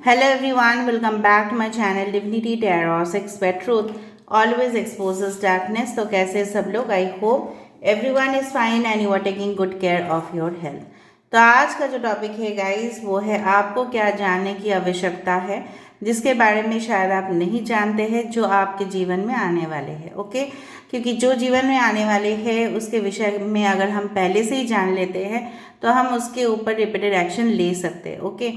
Hello everyone, welcome back to my channel Divinity Tarot 6 where truth always exposes darkness. तो कैसे सब लोग? I hope everyone is fine and you are taking good care of your health. तो आज का जो topic है guys वो है आपको क्या जानने की आवश्यकता है जिसके बारे में शायद आप नहीं जानते हैं जो आपके जीवन में आने वाले हैं। ओके, क्योंकि जो जीवन में आने वाले हैं उसके विषय में अगर हम पहले से ही जान लेते हैं तो हम उसके ऊपर रिपीटेड एक्शन ले सकते हैं। Okay,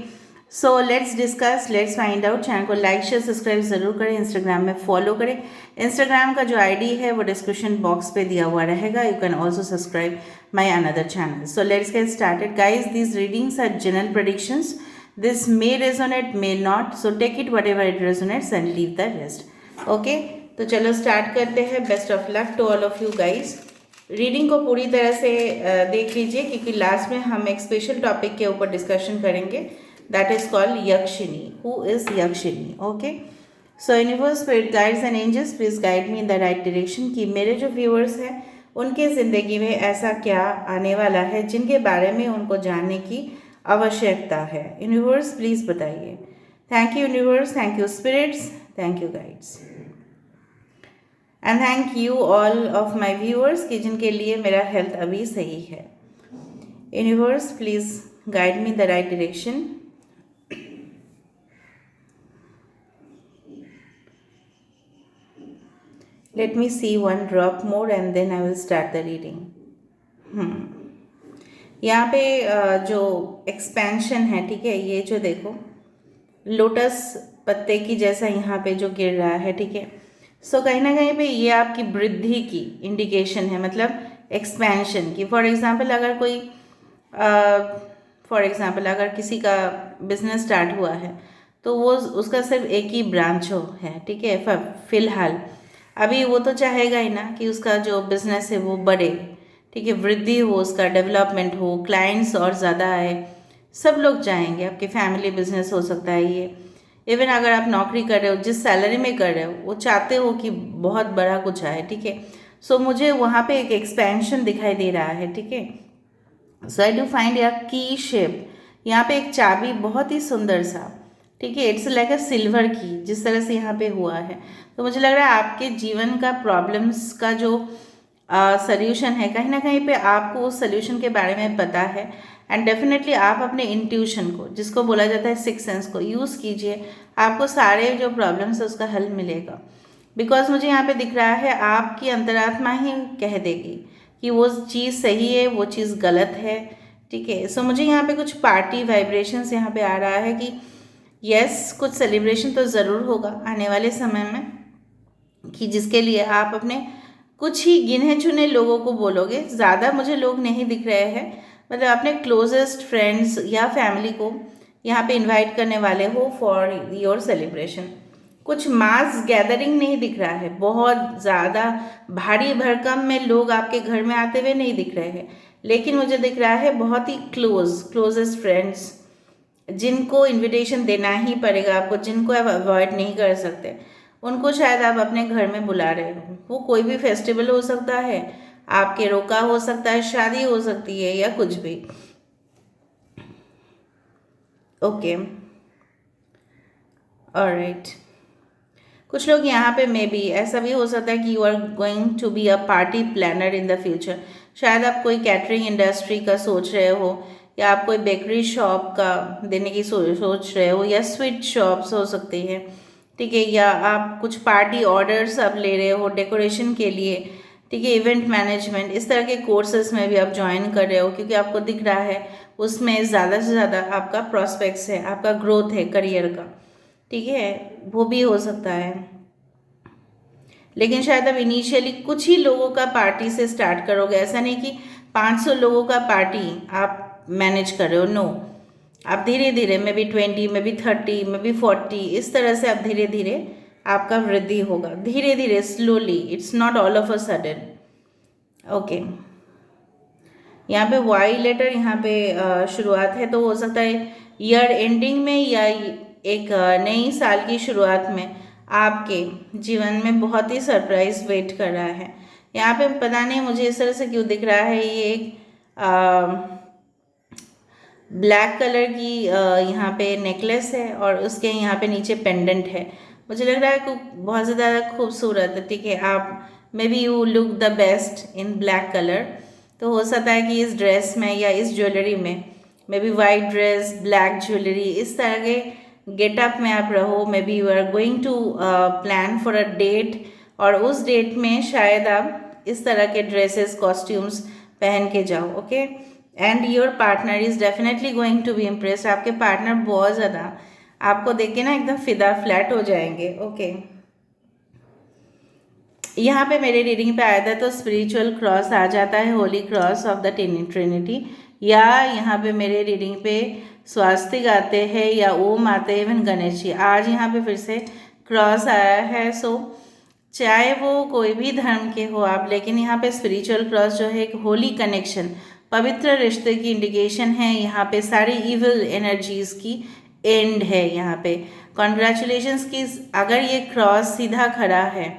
so let's discuss, let's find out. Channel को लाइक शेयर सब्सक्राइब ज़रूर करें, इंस्टाग्राम में फॉलो करें। इंस्टाग्राम का जो आईडी है वो डिस्क्रिप्शन बॉक्स पे दिया हुआ रहेगा। You can also subscribe my another channel. So let's get started guys. These readings are general predictions. This may resonate, may not, so take it whatever it resonates and leave the rest. Okay, तो चलो start करते हैं। Best of luck to all of you guys. Reading को पूरी तरह से देख लीजिए क्योंकि लास्ट में हम एक स्पेशल टॉपिक के ऊपर डिस्कशन करेंगे, that is called Yakshini. Who is Yakshini? Okay. So universe, spirit guides and angels, please guide me in the right direction कि मेरे जो व्यूअर्स हैं उनके ज़िंदगी में ऐसा क्या आने वाला है जिनके बारे में उनको जानने की आवश्यकता है। यूनिवर्स प्लीज़ बताइए। Thank you universe, thank you spirits, thank you guides and thank you all of my viewers कि जिनके लिए मेरा हेल्थ अभी सही है। Universe please guide me in the right direction. Let me see one drop more and then I will start the reading. यहाँ पे जो एक्सपेंशन है, ठीक है, ये जो देखो लोटस पत्ते की जैसा यहाँ पे जो गिर रहा है, ठीक है। सो कहीं ना कहीं पे ये आपकी वृद्धि की इंडिकेशन है, मतलब एक्सपेंशन की। फॉर एग्जांपल अगर किसी का बिजनेस स्टार्ट हुआ है तो वो उसका सिर्फ एक ही ब्रांच है, ठीक है, फिलहाल अभी वो तो चाहेगा ही ना कि उसका जो बिज़नेस है वो बढ़े, ठीक है, वृद्धि हो, उसका डेवलपमेंट हो, क्लाइंट्स और ज़्यादा आए, सब लोग चाहेंगे। आपके फैमिली बिजनेस हो सकता है ये, इवन अगर आप नौकरी कर रहे हो, जिस सैलरी में कर रहे हो वो चाहते हो कि बहुत बड़ा कुछ आए, ठीक है। सो मुझे वहाँ पे एक एक्सपेंशन दिखाई दे रहा है, ठीक है। सो आई डू फाइंड या की शेप, यहाँ पे एक चाबी बहुत ही सुंदर सा, ठीक है, इट्स लाइक अ सिल्वर की, जिस तरह से यहाँ पे हुआ है। तो मुझे लग रहा है आपके जीवन का प्रॉब्लम्स का जो सल्यूशन है, कहीं ना कहीं पे आपको उस सल्यूशन के बारे में पता है एंड डेफिनेटली आप अपने इंट्यूशन को, जिसको बोला जाता है सिक्स सेंस को, यूज़ कीजिए। आपको सारे जो प्रॉब्लम्स है उसका हल मिलेगा। बिकॉज मुझे यहाँ पे दिख रहा है आपकी अंतरात्मा ही कह देगी कि वो चीज़ सही है, वो चीज़ गलत है, ठीक है। सो मुझे यहाँ पे कुछ पार्टी वाइब्रेशंस यहाँ पे आ रहा है कि यस, कुछ सेलिब्रेशन तो ज़रूर होगा आने वाले समय में, कि जिसके लिए आप अपने कुछ ही गिने चुने लोगों को बोलोगे। ज़्यादा मुझे लोग नहीं दिख रहे हैं, मतलब अपने क्लोजेस्ट फ्रेंड्स या फैमिली को यहाँ पे इनवाइट करने वाले हो फॉर योर सेलिब्रेशन। कुछ मास गैदरिंग नहीं दिख रहा है, बहुत ज़्यादा भारी भरकम में लोग आपके घर में आते हुए नहीं दिख रहे हैं, लेकिन मुझे दिख रहा है बहुत ही क्लोजेस्ट फ्रेंड्स जिनको इनविटेशन देना ही पड़ेगा आपको, जिनको आप अवॉइड नहीं कर सकते, उनको शायद आप अपने घर में बुला रहे हो। वो कोई भी फेस्टिवल हो सकता है, आपके रोका हो सकता है, शादी हो सकती है या कुछ भी। Okay, alright. कुछ लोग यहाँ पे मे बी ऐसा भी हो सकता है कि you are going to be a party planner in the future. शायद आप कोई कैटरिंग इंडस्ट्री का सोच रहे हो, या आप कोई बेकरी शॉप का देने की सोच रहे हो, या स्वीट शॉप्स हो सकती है, ठीक है, या आप कुछ पार्टी ऑर्डर्स आप ले रहे हो डेकोरेशन के लिए, ठीक है, इवेंट मैनेजमेंट, इस तरह के कोर्सेज में भी आप ज्वाइन कर रहे हो क्योंकि आपको दिख रहा है उसमें ज़्यादा से ज़्यादा आपका प्रॉस्पेक्ट्स है, आपका ग्रोथ है करियर का, ठीक है, वो भी हो सकता है। लेकिन शायद अब इनिशियली कुछ ही लोगों का पार्टी से स्टार्ट करोगे, ऐसा नहीं कि 500 लोगों का पार्टी आप मैनेज कर रहे हो, नो। आप धीरे धीरे may be 20, may be 30, may be 40, इस तरह से आप धीरे धीरे आपका वृद्धि होगा, धीरे धीरे, slowly, it's not all of a sudden. Okay, यहाँ पे वाई लेटर यहाँ पे शुरुआत है, तो हो सकता है ईयर एंडिंग में या एक नई साल की शुरुआत में आपके जीवन में बहुत ही सरप्राइज वेट कर रहा है। यहाँ पे पता नहीं मुझे इस तरह से क्यों दिख रहा है, ये एक ब्लैक कलर की यहाँ पे नेकलेस है और उसके यहाँ पे नीचे पेंडेंट है। मुझे लग रहा है कि बहुत ज़्यादा खूबसूरत है, ठीक है। आप may be you look the best in black colour. तो हो सकता है कि इस ड्रेस में या इस ज्वेलरी में, maybe white dress black jewellery, इस तरह के गेटअप में आप रहो। Maybe you are going to plan for a date, और उस डेट में शायद आप इस तरह के ड्रेसेस कॉस्ट्यूम्स पहन के जाओ। Okay, and your partner is definitely going to be impressed. आपके पार्टनर बहुत ज़्यादा आपको देख के ना एकदम फिदा फ्लैट हो जाएंगे। ओके, यहाँ पे मेरे रीडिंग पे आया था तो स्पिरिचुअल क्रॉस आ जाता है, Holi cross of the Trinity, या यहाँ पे मेरे रीडिंग पे स्वास्तिक आते हैं या ओम आते हैं, इवन गणेश जी। आज यहाँ पे फिर से क्रॉस आया है। सो चाहे वो कोई भी धर्म के हो आप, लेकिन यहाँ पे स्पिरिचुअल क्रॉस जो है एक होली कनेक्शन, पवित्र रिश्ते की इंडिकेशन है। यहाँ पे सारी इविल एनर्जीज की एंड है। यहाँ पे कॉन्ग्रेचुलेशंस की, अगर ये क्रॉस सीधा खड़ा है,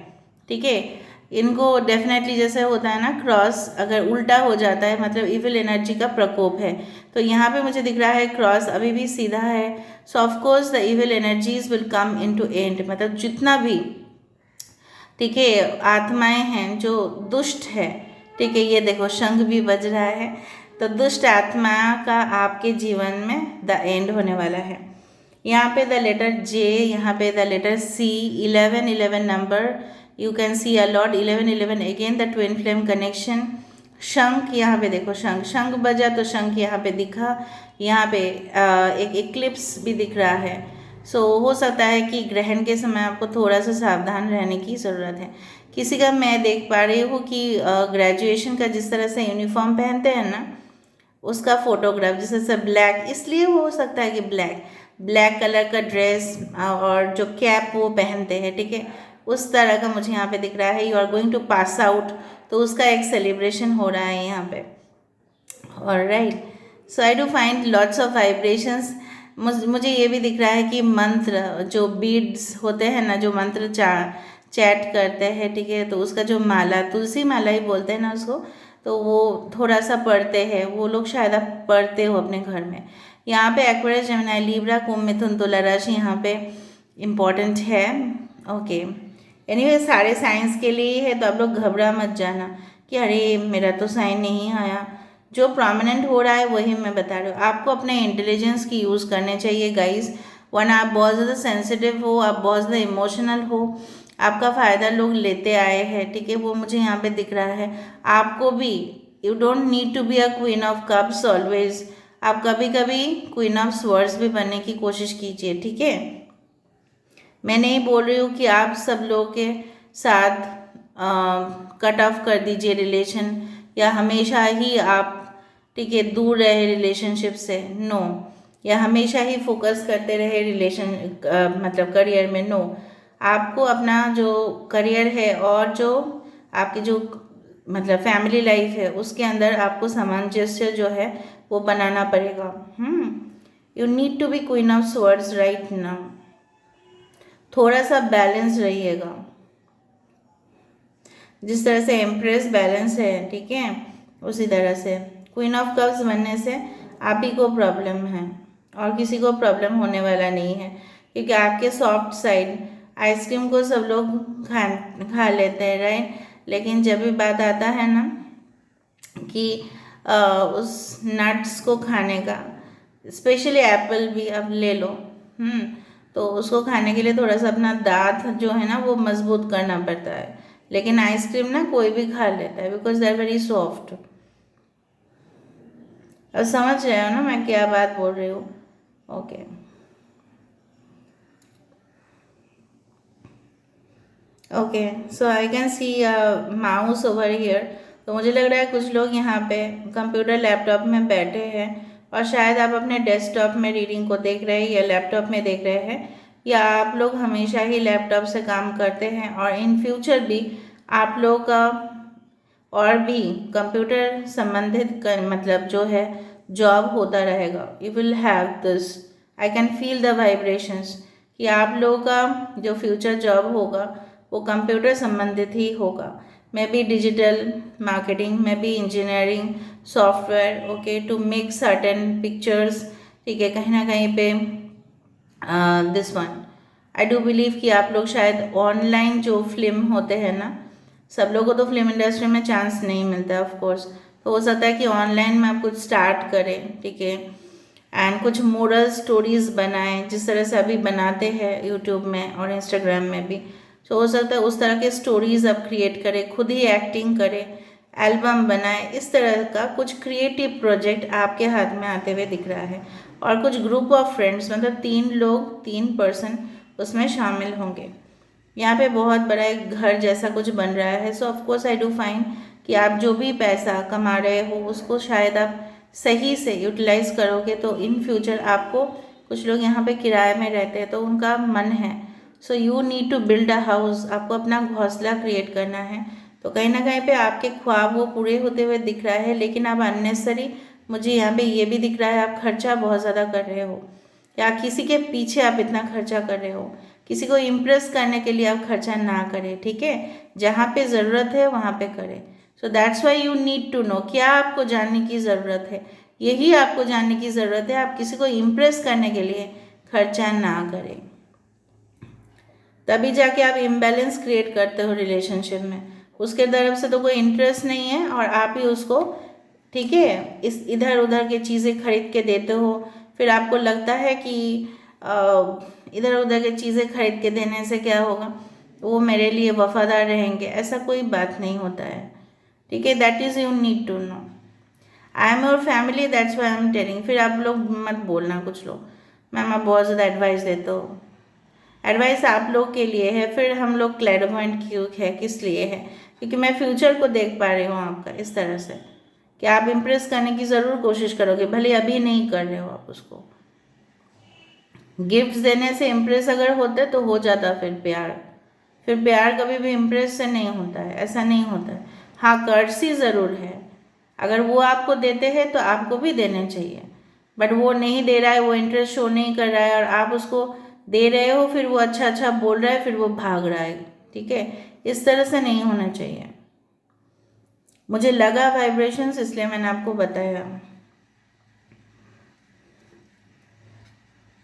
ठीक है, इनको डेफिनेटली जैसे होता है ना क्रॉस अगर उल्टा हो जाता है मतलब इविल एनर्जी का प्रकोप है। तो यहाँ पे मुझे दिख रहा है क्रॉस अभी भी सीधा है। सो of course the evil energies will come into and, मतलब जितना भी, ठीक है, आत्माएं हैं जो दुष्ट है, ठीक है, ये देखो शंख भी बज रहा है, तो दुष्ट आत्मा का आपके जीवन में द एंड होने वाला है। यहाँ पे द लेटर जे, यहाँ पे the letter C, 11 number you can see a lot, 11 again the twin flame connection. शंख, यहाँ पे देखो शंख बजा तो शंख यहाँ पे दिखा। यहाँ पे एक एक्लिप्स भी दिख रहा है। सो हो सकता है कि ग्रहण के समय आपको थोड़ा सा सावधान रहने की ज़रूरत है। किसी का मैं देख पा रही हूँ कि ग्रेजुएशन का जिस तरह से यूनिफॉर्म पहनते हैं ना, उसका फोटोग्राफ जैसे से ब्लैक, इसलिए हो सकता है कि ब्लैक कलर का ड्रेस और जो कैप वो पहनते हैं, ठीक है, उस तरह का मुझे यहाँ पे दिख रहा है। You are going to pass out, तो उसका एक सेलिब्रेशन हो रहा है यहाँ पे। Alright, so I do find lots of vibrations. मुझे ये भी दिख रहा है कि मंत्र, जो बीड्स होते हैं ना, जो मंत्र चैट करते हैं, ठीक है, तो उसका जो माला, तुलसी माला ही बोलते हैं ना उसको, तो वो थोड़ा सा पढ़ते हैं वो लोग, शायद आप पढ़ते हो अपने घर में। यहाँ पे एक्वेरियस, जेमिनी, लिब्रा, कुंभ, मिथुन, तुला राशि यहाँ पे इम्पॉर्टेंट है। ओके, एनीवे सारे साइंस के लिए है, तो आप लोग घबरा मत जाना कि अरे मेरा तो साइन नहीं आया। जो प्रोमिनेंट हो रहा है वही मैं बता रही हूँ। आपको अपने इंटेलिजेंस की यूज़ करने चाहिए गाइस, वरना आप बहुत ज़्यादा सेंसिटिव हो, आप बहुत ज़्यादा इमोशनल हो, आपका फ़ायदा लोग लेते आए हैं, ठीक है, वो मुझे यहाँ पे दिख रहा है। आपको भी, you don't need to be a queen of cups always, आप कभी कभी क्वीन ऑफ स्वर्ड्स भी बनने की कोशिश कीजिए, ठीक है। मैं नहीं बोल रही हूँ कि आप सब लोगों के साथ कट ऑफ कर दीजिए रिलेशन, या हमेशा ही आप, ठीक है, दूर रहे रिलेशनशिप से, नो, या हमेशा ही फोकस करते रहे रिलेशन मतलब करियर में, नो। आपको अपना जो करियर है और जो आपकी जो मतलब फैमिली लाइफ है उसके अंदर आपको सामंजस्य जो है वो बनाना पड़ेगा। You need to be queen of swords right now, थोड़ा सा बैलेंस रहिएगा। जिस तरह से एम्प्रेस बैलेंस है, ठीक है, उसी तरह से क्वीन ऑफ कप्स बनने से आप ही को प्रॉब्लम है और किसी को प्रॉब्लम होने वाला नहीं है, क्योंकि आपके सॉफ्ट साइड, आइसक्रीम को सब लोग खा लेते हैं, राइट, लेकिन जब भी बात आता है ना कि उस नट्स को खाने का, स्पेशली एप्पल भी आप ले लो, तो उसको खाने के लिए थोड़ा सा अपना दांत जो है ना वो मजबूत करना पड़ता है, लेकिन आइसक्रीम ना कोई भी खा लेता है because they are very soft. अब समझ रहे हो ना मैं क्या बात बोल रही हूँ। Okay, okay, so I can sea mouse over here. तो मुझे लग रहा है कुछ लोग यहाँ पे कंप्यूटर लैपटॉप में बैठे हैं और शायद आप अपने डेस्कटॉप में रीडिंग को देख रहे हैं या लैपटॉप में देख रहे हैं, या आप लोग हमेशा ही लैपटॉप से काम करते हैं और इन फ्यूचर भी आप लोग का और भी कंप्यूटर संबंधित मतलब जो है जॉब होता रहेगा। You will have this, I can feel the vibrations कि आप लोगों का जो फ्यूचर जॉब होगा वो कंप्यूटर संबंधित ही होगा। Maybe digital marketing, maybe engineering, software, okay, to make certain pictures, ठीक है, कहीं ना कहीं पे this one I do believe कि आप लोग शायद ऑनलाइन जो फिल्म होते हैं ना, सब लोगों को तो फिल्म इंडस्ट्री में चांस नहीं मिलता ऑफ कोर्स, तो हो सकता है कि ऑनलाइन में आप कुछ स्टार्ट करें, ठीक है, एंड कुछ मोरल स्टोरीज बनाएं जिस तरह से अभी बनाते हैं यूट्यूब में और इंस्टाग्राम में भी। तो हो सकता है उस तरह के स्टोरीज आप क्रिएट करें, खुद ही एक्टिंग करें, एल्बम बनाएं, इस तरह का कुछ क्रिएटिव प्रोजेक्ट आपके हाथ में आते हुए दिख रहा है। और कुछ ग्रुप ऑफ फ्रेंड्स, मतलब 3 लोग, 3 पर्सन उसमें शामिल होंगे। यहाँ पे बहुत बड़ा एक घर जैसा कुछ बन रहा है। सो of course I do find कि आप जो भी पैसा कमा रहे हो उसको शायद आप सही से यूटिलाइज करोगे तो इन फ्यूचर आपको, कुछ लोग यहाँ पे किराए में रहते हैं तो उनका मन है, so you need to build a house, आपको अपना घोंसला क्रिएट करना है। तो कहीं ना कहीं पे आपके ख्वाब वो पूरे होते हुए दिख रहा है, लेकिन आप अननेसरी, मुझे यहाँ पे ये भी दिख रहा है आप खर्चा बहुत ज़्यादा कर रहे हो, या किसी के पीछे आप इतना खर्चा कर रहे हो। किसी को इम्प्रेस करने के लिए आप खर्चा ना करें, ठीक है, जहाँ पे ज़रूरत है वहाँ पे करें। So that's why you need to know क्या आपको जानने की ज़रूरत है, यही आपको जानने की ज़रूरत है। आप किसी को इम्प्रेस करने के लिए खर्चा ना करें, तभी जाके आप इम्बैलेंस क्रिएट करते हो रिलेशनशिप में। उसके तरफ से तो कोई इंटरेस्ट नहीं है और आप ही उसको, ठीक है, इस इधर उधर की चीज़ें खरीद के देते हो, फिर आपको लगता है कि इधर उधर की चीज़ें खरीद के देने से क्या होगा, वो मेरे लिए वफादार रहेंगे, ऐसा कोई बात नहीं होता है, ठीक है। That is you need to know I am your family, that's why I am telling. फिर आप लोग मत बोलना कुछ लोग, मैम आप बहुत ज़्यादा एडवाइस देते हो, एडवाइस आप लोग के लिए है, फिर हम लोग क्लैरिफाइड क्यों है, किस लिए है, क्योंकि मैं फ्यूचर को देख पा रही हूँ आपका इस तरह से कि आप इम्प्रेस करने की ज़रूर कोशिश करोगे, भले अभी नहीं कर रहे हो आप उसको। गिफ्ट्स देने से इम्प्रेस अगर होते तो हो जाता फिर प्यार कभी भी इम्प्रेस से नहीं होता है, ऐसा नहीं होता है। हाँ, कर्टसी ज़रूर है, अगर वो आपको देते हैं तो आपको भी देने चाहिए, बट वो नहीं दे रहा है, वो इंटरेस्ट शो नहीं कर रहा है और आप उसको दे रहे हो, फिर वो अच्छा अच्छा बोल रहा है, फिर वो भाग रहा है, ठीक है, इस तरह से नहीं होना चाहिए। मुझे लगा वाइब्रेशंस, इसलिए मैंने आपको बताया।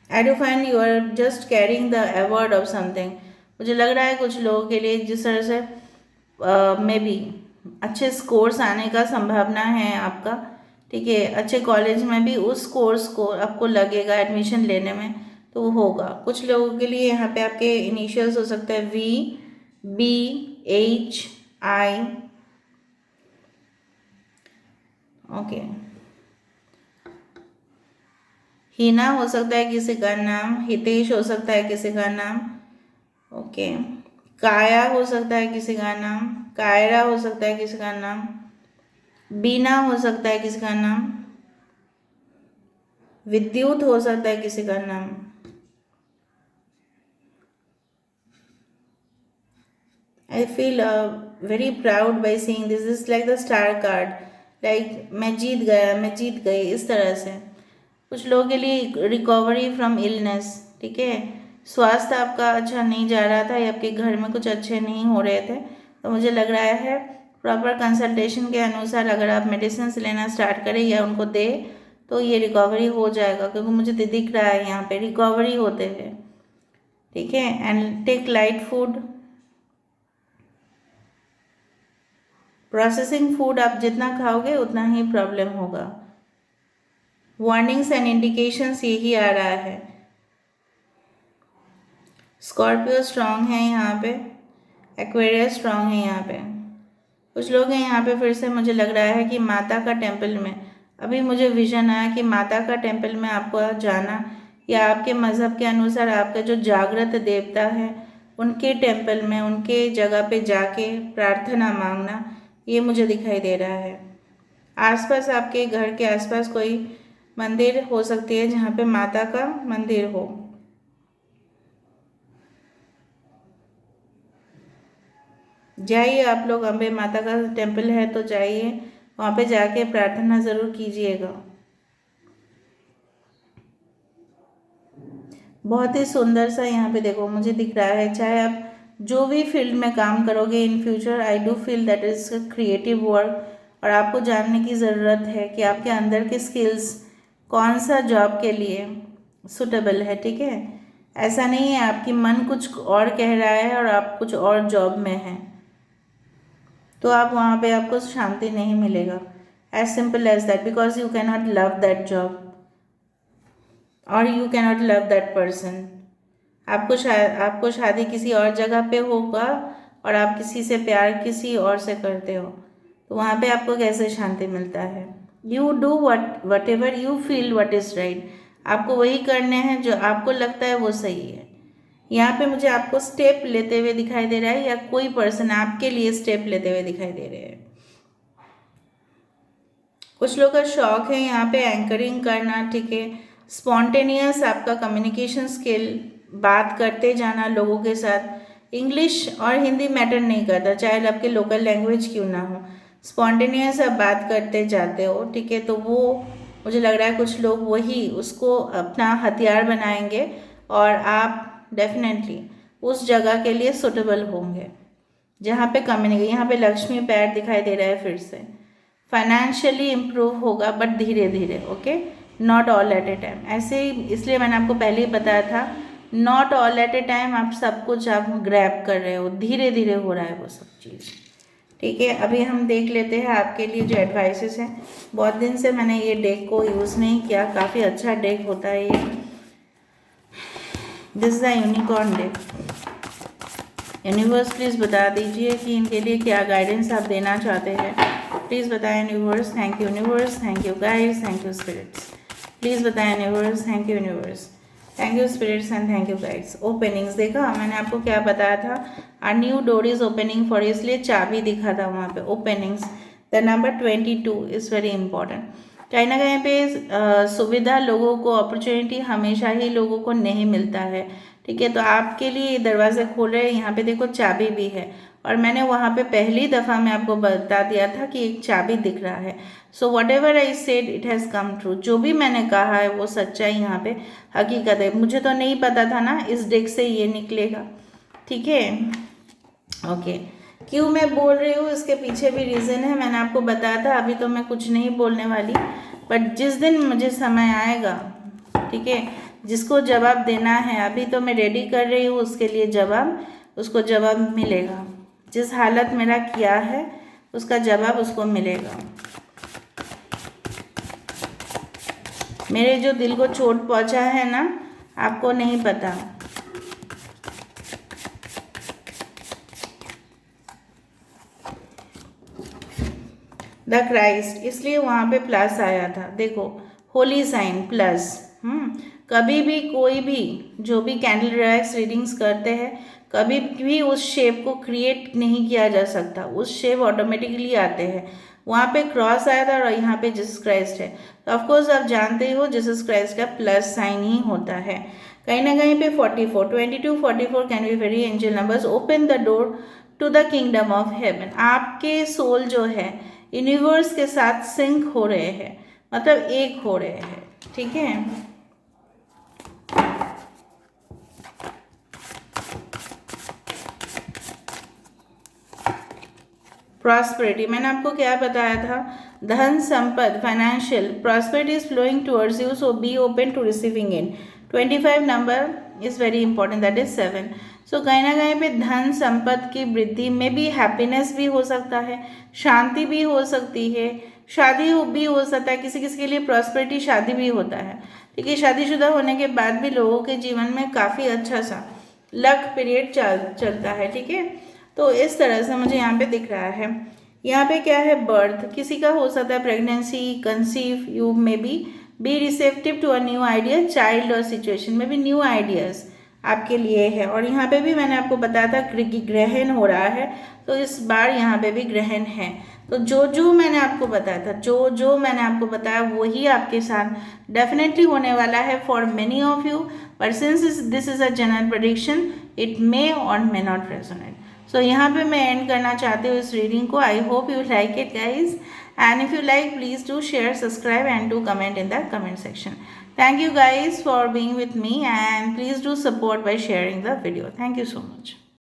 I do find you are just carrying the award of something. मुझे लग रहा है कुछ लोगों के लिए जिस तरह से मे बी अच्छे स्कोर्स आने का संभावना है आपका, ठीक है, अच्छे कॉलेज में भी उस कोर्स को आपको लगेगा एडमिशन लेने में तो वो होगा। कुछ लोगों के लिए यहाँ पे आपके इनिशियल्स हो सकते हैं VBHI, ओके, हिना हो सकता है किसी का नाम, हितेश हो सकता है किसी का नाम, ओके, काया हो सकता है किसी का नाम, कायरा हो सकता है किसी का नाम, बीना हो सकता है किसी का नाम, विद्युत हो सकता है किसी का नाम। I feel very proud by seeing this. This is like the star card. Like मैं जीत गया, मैं जीत गई, इस तरह से। कुछ लोगों के लिए रिकवरी फ्रॉम इलनेस, ठीक है, स्वास्थ्य आपका अच्छा नहीं जा रहा था या आपके घर में कुछ अच्छे नहीं हो रहे थे, तो मुझे लग रहा है प्रॉपर कंसल्टेशन के अनुसार अगर आप मेडिसिन लेना स्टार्ट करें या उनको दे तो ये रिकवरी हो जाएगा, क्योंकि मुझे दिख रहा है यहाँ पे रिकवरी होते हुए, ठीक है। And take light food, processing food आप जितना खाओगे उतना ही प्रॉब्लम होगा। वार्निंग्स एंड इंडिकेशंस यही आ रहा है। स्कॉर्पियो स्ट्रांग है यहाँ पे, एक्वेरियस स्ट्रांग है यहाँ पे। कुछ लोग हैं यहाँ पे, फिर से मुझे लग रहा है कि माता का टेम्पल में, अभी मुझे विजन आया कि माता का टेम्पल में आपको जाना या आपके मज़हब के अनुसार आपका जो जागृत देवता है उनके टेम्पल में, उनके जगह पे जाके प्रार्थना मांगना, ये मुझे दिखाई दे रहा है। आसपास आपके घर के आसपास कोई मंदिर हो सकती है जहाँ पे माता का मंदिर हो, जाइए आप लोग, अम्बे माता का टेम्पल है तो जाइए, वहाँ पे जाके प्रार्थना ज़रूर कीजिएगा। बहुत ही सुंदर सा यहाँ पे देखो मुझे दिख रहा है, चाहे आप जो भी फील्ड में काम करोगे in future, I do feel that is creative work, और आपको जानने की ज़रूरत है कि आपके अंदर के स्किल्स कौन सा जॉब के लिए सुटेबल है, ठीक है। ऐसा नहीं है आपकी मन कुछ और कह रहा है और आप कुछ और जॉब में हैं, तो आप वहाँ पे आपको शांति नहीं मिलेगा। As simple as that, because you can not love that job और you can not love that person. आपको शादी किसी और जगह पे होगा और आप किसी से प्यार किसी और से करते हो, तो वहाँ पे आपको कैसे शांति मिलता है। You do what ever you feel what is right, आपको वही करने हैं जो आपको लगता है वो सही है। यहाँ पे मुझे आपको स्टेप लेते हुए दिखाई दे रहा है, या कोई पर्सन आपके लिए स्टेप लेते हुए दिखाई दे रहे हैं। कुछ लोग का शौक है यहाँ पे एंकरिंग करना, ठीक है। स्पॉन्टेनियस आपका कम्युनिकेशन स्किल, बात करते जाना लोगों के साथ। इंग्लिश और हिंदी मैटर नहीं करता, चाहे आपके लोकल लैंग्वेज क्यों ना हो, स्पॉन्टेनियस आप बात करते जाते हो, ठीक है। तो वो मुझे लग रहा है कुछ लोग वही उसको अपना हथियार बनाएंगे और आप डेफिनेटली उस जगह के लिए सुटेबल होंगे जहाँ पे कम्युनिकेशन। यहाँ पे लक्ष्मी पैर दिखाई दे रहा है फिर से। फाइनेंशियली इम्प्रूव होगा बट धीरे धीरे, okay, not all at A time. ऐसे ही इसलिए मैंने आपको पहले ही बताया था, not all at A time आप सब कुछ आप ग्रैब कर रहे हो, धीरे धीरे हो रहा है वो सब चीज़, ठीक है। अभी हम देख लेते हैं आपके लिए जो एडवाइसेस हैं। बहुत दिन से मैंने ये डेक को यूज़ नहीं किया, काफ़ी अच्छा डेक होता है ये। This is the unicorn deck. Universe please बता दीजिए कि इनके लिए क्या गाइडेंस आप देना चाहते हैं, प्लीज़ बताएं universe. Thank you universe, thank you guys, thank you spirits, please बताएं universe. Thank you universe, thank you spirits and thank you guides. Openings देखा मैंने आपको क्या बताया था, a new door is opening for, इसलिए चाबी दिखा था वहाँ पे। Openings, the number 22 is very important. कहीं ना कहीं पे सुविधा लोगों को, अपॉर्चुनिटी हमेशा ही लोगों को नहीं मिलता है, ठीक है। तो आपके लिए दरवाजे खोल रहे हैं, यहाँ पे देखो चाबी भी है, और मैंने वहाँ पे पहली दफ़ा मैं आपको बता दिया था कि एक चाबी दिख रहा है। So what ever I said it has come true, जो भी मैंने कहा है वो सच्चाई यहाँ पे हकीकत है। मुझे तो नहीं पता था ना इस डेक से ये निकलेगा, ठीक है। ओके, क्यों मैं बोल रही हूँ इसके पीछे भी रीज़न है, मैंने आपको बताया था। अभी तो मैं कुछ नहीं बोलने वाली, बट जिस दिन मुझे समय आएगा, ठीक है, जिसको जवाब देना है, अभी तो मैं रेडी कर रही हूँ उसके लिए जवाब, उसको जवाब मिलेगा। जिस हालत मेरा किया है उसका जवाब उसको मिलेगा। मेरे जो दिल को चोट पहुँचा है ना, आपको नहीं पता। द क्राइस्ट, इसलिए वहाँ पे प्लस आया था, देखो होली साइन प्लस। कभी भी कोई भी जो भी कैंडल रैक्स रीडिंग्स करते हैं, कभी भी उस शेप को क्रिएट नहीं किया जा सकता, उस शेप ऑटोमेटिकली आते हैं। वहाँ पे क्रॉस आया था और यहाँ पे जीसस क्राइस्ट है, तो ऑफकोर्स आप जानते हो जीसस क्राइस्ट का प्लस साइन ही होता है। कहीं ना कहीं पे 44, 22, 44 can be very angel numbers. Open the door to the kingdom of heaven. आपके सोल जो है यूनिवर्स के साथ सिंक हो रहे हैं, मतलब एक हो रहे हैं, ठीक है। प्रॉस्पेरिटी, मैंने आपको क्या बताया था, धन संपद, financial prosperity is flowing towards you, so be open to receiving in. 25 number is very important, that is 7। So कहीं ना कहीं पे धन संपद की वृद्धि में भी हैप्पीनेस भी हो सकता है, शांति भी हो सकती है, शादी भी हो सकता है। किसी किसी के लिए प्रॉस्पेरिटी शादी भी होता है, ठीक है। शादीशुदा होने के बाद भी लोगों के जीवन में काफ़ी अच्छा सा लक पीरियड चलता है, ठीक है। तो इस तरह से मुझे यहाँ पे दिख रहा है। यहाँ पे क्या है, बर्थ किसी का हो सकता है, pregnancy, conceive, you may be receptive to a new idea, child और सिचुएशन में भी न्यू आइडियाज़ आपके लिए है। और यहाँ पे भी मैंने आपको बताया था कि ग्रहण हो रहा है, तो इस बार यहाँ पे भी ग्रहण है। तो जो जो मैंने आपको बताया था, जो जो मैंने आपको बताया वही आपके साथ डेफिनेटली होने वाला है for many of you, but since this is a general prediction, it may और मे नॉट रेजोनेट। सो यहाँ पे मैं एंड करना चाहती हूँ इस रीडिंग को। I hope you like it guys, and if you like please do share, subscribe and do comment in the comment section. Thank you guys for being with me, and please do support by sharing the video. Thank you so much.